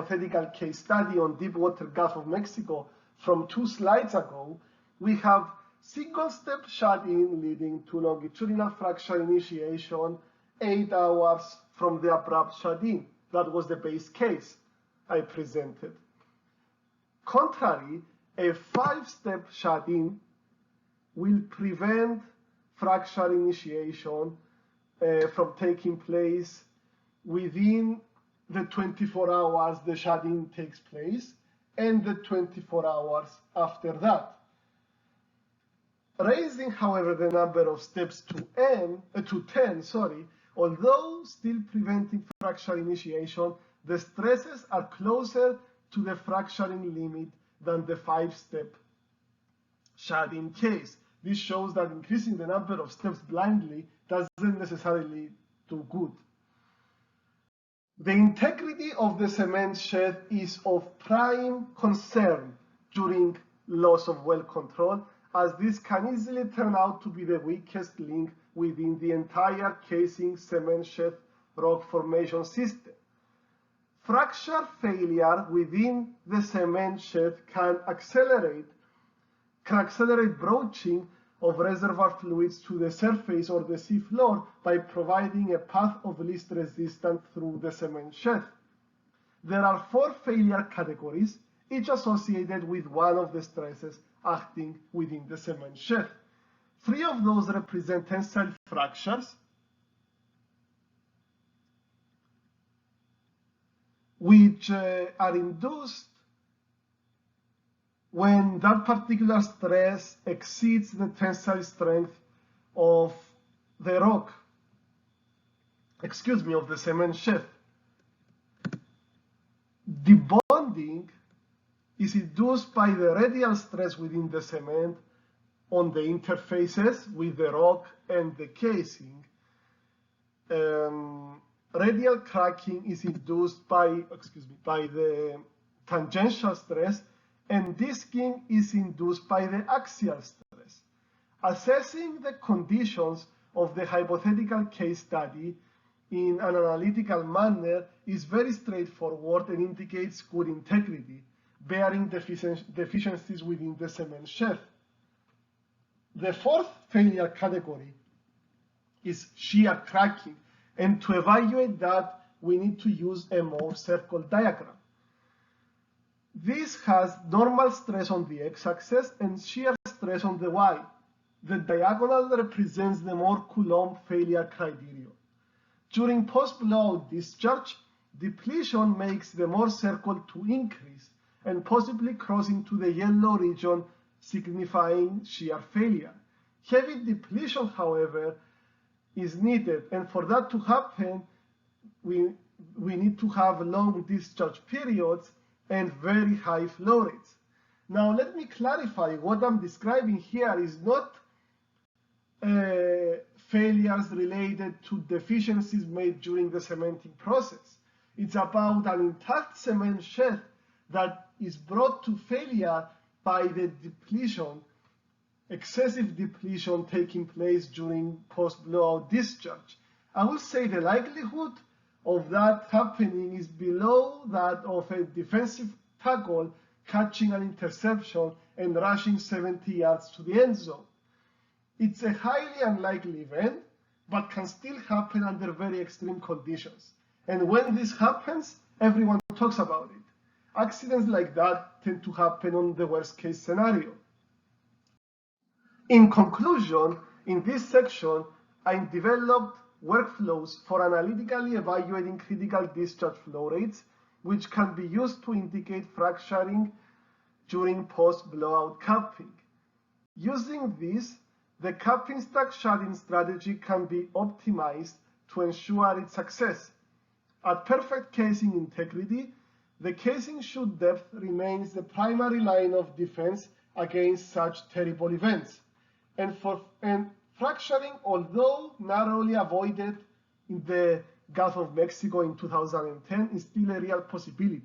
hypothetical case study on deepwater Gulf of Mexico from 2 slides ago, we have single-step shut-in leading to longitudinal fracture initiation 8 hours from the abrupt shut-in. That was the base case I presented. Contrary, a 5-step shut-in will prevent fracture initiation from taking place within the 24 hours the shut-in takes place and the 24 hours after that. Raising, however, the number of steps to 10, although still preventing fracture initiation, the stresses are closer to the fracturing limit than the 5-step shut-in case. This shows that increasing the number of steps blindly doesn't necessarily do good. The integrity of the cement shed is of prime concern during loss of well control, as this can easily turn out to be the weakest link within the entire casing cement shed rock formation system. Fracture failure within the cement shed can accelerate broaching of reservoir fluids to the surface or the sea floor by providing a path of least resistance through the cement shed. There are 4 failure categories, each associated with one of the stresses acting within the cement shed. 3 of those represent tensile fractures, which are induced when that particular stress exceeds the tensile strength of the rock, of the cement shed. Debonding is induced by the radial stress within the cement on the interfaces with the rock and the casing. Radial cracking is induced by the tangential stress, and disking is induced by the axial stress. Assessing the conditions of the hypothetical case study in an analytical manner is very straightforward and indicates good integrity, bearing deficiencies within the cement shed. The 4th failure category is shear cracking, and to evaluate that, we need to use a Mohr circle diagram. This has normal stress on the x-axis and shear stress on the y. The diagonal represents the Mohr-Coulomb failure criterion. During post-blowout discharge, depletion makes the Mohr circle to increase and possibly cross into the yellow region, signifying shear failure. Heavy depletion, however, is needed, and for that to happen, we need to have long discharge periods and very high flow rates. Now, let me clarify, what I'm describing here is not failures related to deficiencies made during the cementing process. It's about an intact cement shed that is brought to failure by the depletion, excessive depletion taking place during post-blowout discharge. I will say the likelihood of that happening is below that of a defensive tackle catching an interception and rushing 70 yards to the end zone. It's a highly unlikely event, but can still happen under very extreme conditions. And when this happens, everyone talks about it. Accidents like that tend to happen on the worst case scenario. In conclusion, in this section, I developed workflows for analytically evaluating critical discharge flow rates, which can be used to indicate fracturing during post-blowout capping. Using this, the capping stack shut-in strategy can be optimized to ensure its success. At perfect casing integrity, the casing chute depth remains the primary line of defense against such terrible events. And fracturing, although narrowly avoided in the Gulf of Mexico in 2010, is still a real possibility.